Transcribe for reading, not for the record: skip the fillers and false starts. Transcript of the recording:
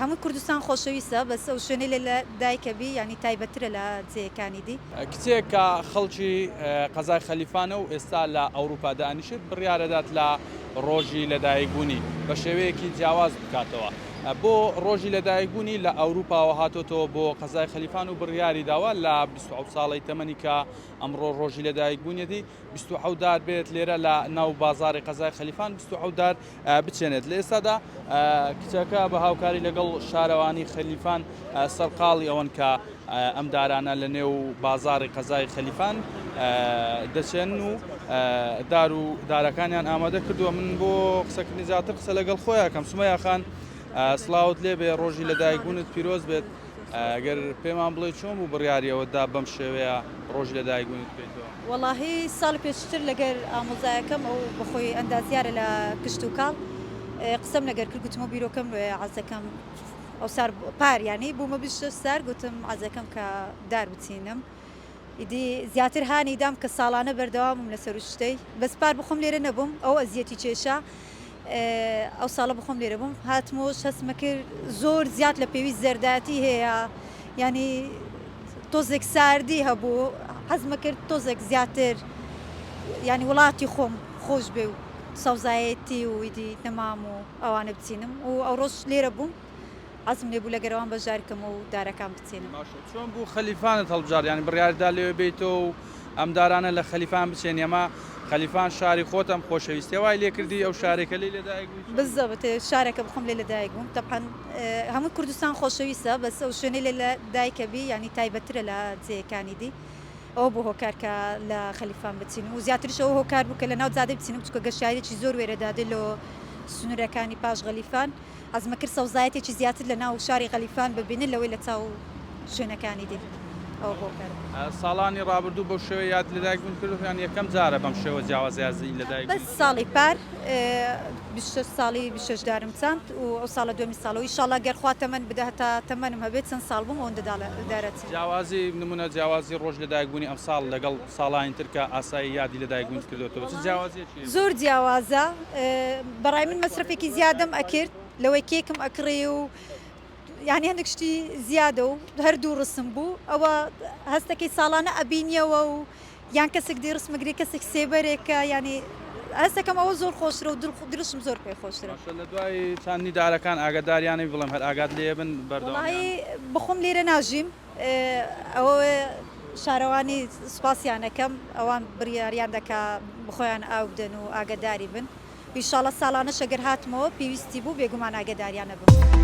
هەموو کوردستان خۆشەویستە بەس ئەو شوێنەی لە دایکەبی ینی تایبەترە لە جێیەکانی دی. کچێک کە خەڵکی قەزای خەلیفانە و ئێستا لە ئەوروپا دانیشت بڕیارەدات لە ڕۆژی لەدایکبوونی بە شێوەیەکی جیاواز بکاتەوە. بۆ ڕۆژی لەدایکبوونی لە ئەوروپاوە هاتۆتەوە بۆ قەزای خەلیفان و بڕیاری داوا لە 27 ساڵی تەمەنی کە ئەمڕۆ ڕۆژی لەدایکبوونیەتی 27 دار بێت لێرە لە ناو بازاری قەزای خەلیفان 27 دار بچێنێت. لە ئێستادا کچەکە بە هاوکاری لەگەڵ شارەوانی خەلیفان سەرقاڵی ئەوەن کە ئەم دارانە لە نێو بازاری قەزای خەلیفان دەچێن و دار و دارەکانیان ئامادە کردووە. من بۆ قسەکردنی زیاتر قسە لەگەڵ خۆیان کەم. سومەیا خان سڵاوت لێ بێ، ڕۆژی لەدایکبوونت پیرۆز بێت. ئەگەر پێمان بڵێ چۆن بوو بڕیاریەوەدا بەم شێوەیە ڕۆژی لەدایکبوونت بێتەوە؟ وەڵاهی ساڵی پێشتر لەگەر ئامۆزایەکەم ئەو بەخۆی ئەندازیارە لە کشت و کاڵ قسەم لەگەر کرد، گوتمە بیرۆکەم لێ عەزەکەم ئەو سار پاریانی بوومە 26 سار، گوتم عەزەکەم کە دار بچینم. ئیدی زیاتر هانی دام کە ساڵانە بەردەوامم لەسەر شتەی بەس پار بخۆم لێرە نەبووم، ئەو ئەزیەتی کێشە ئەو ساڵە بخۆم لێرە بووم. هاتمۆش هەستمە کرد زۆر زیات لە پێویست زەرداتی هەیە، ینی تۆزێک ساردی هەبوو، حەزمە کرد تۆزێک زیاتر ینی وڵاتی خۆم خۆش بێ و سەوزایەتی و ئیدی نەمام و ئەوانە بچینم و ئەو ڕۆژ لێرە بووم. عەزم لێ بوو لەگەرەوان بەژارکەم و دارەکان بچێنم. چۆن بوو خەلیفانت هەڵبژار، ینی بڕیاردا لێوێ بیتەوە و ئەم دارانە لە خەلیفان بچێن؟ ئێمە خەلیفان شاری خۆتم خۆشەویستی وای لێ کردی ئەو شارێکە لێ لەدایک بووی؟ بالضبط شارێکە بخۆم لێ لەدایک بووم. طبعاً هەموو کوردستان خۆشەویستە بەس ئەو شوێنەی لە دایکەبی ینی تایبەترە لە جێیەکانی دی. ئەوە بۆ هۆکار کە لە خەلیفان بچین و زیاتریش ئەوە هۆکار بوو کە لە ناو جادە بچینم، چونکە گەشتیارێکی زۆر وێرەدادێ لە سنوورەکانی پاش غەلیفان. حەزمە کرد سەوزایەتێکی زیاتر لە ناو شاری غەلیفان ببینن لەوەی لە چاو شوێنەکانی دی. ئەو هۆکار ساڵانی ڕابردوو بەو شێوە یاد لەدایکبوون کردو، یان یەکەم جارە بەم شێوە جیاوازیازی لەدایک؟ بەس ساڵی پار 26 ساڵی 26 دارم چاند و ئەو ساڵە دومی ساڵەوە ئینشاڵڵا گەر خوا تەمەن بدە هەتا تەمەنم هەبێت چەند ساڵ بووم ئەوەندە دارەچێت. جیاوازی نمونە جیاوازی ڕۆژ لەدایکبوونی ئەم ساڵ لەگەڵ ساڵانی تر کە ئاسایی یادی لەدایکبوونت کردوێتەوە چ جیاوازیەکی؟ زۆر جیاوازە. بەڕای من مەسرفێکی زیادەم ئەکرد، لەوەی کێکم ئەکڕێ و یعنی هەندێک شتی زیادە و هەردوو ڕسم بوو. ئەوە هەستەکەی ساڵانە ئەبینیەوە و یان کەسێک دی ڕسمەگری کەسێک سێبەرێکە، ینی هەستەکەم ئەوە زۆر خۆشرە و دڵشم زۆر پێی خۆشترە. لە دوای چاندنی دارەکان ئاگاداریانەی بڵێم هەر ئاگاد لێ بن بەردەوام؟ بخۆم لێرە ناژیم، ئەوە شارەوانی سوپاسیانەکەم ئەوان بڕیاریان دەکا بخۆیان ئاو بدەن و ئاگاداری بن. ئینشاڵڵا ساڵانە شەگەر هاتمەوە پێویستی بوو بێگومان ئاگاداریانە بن.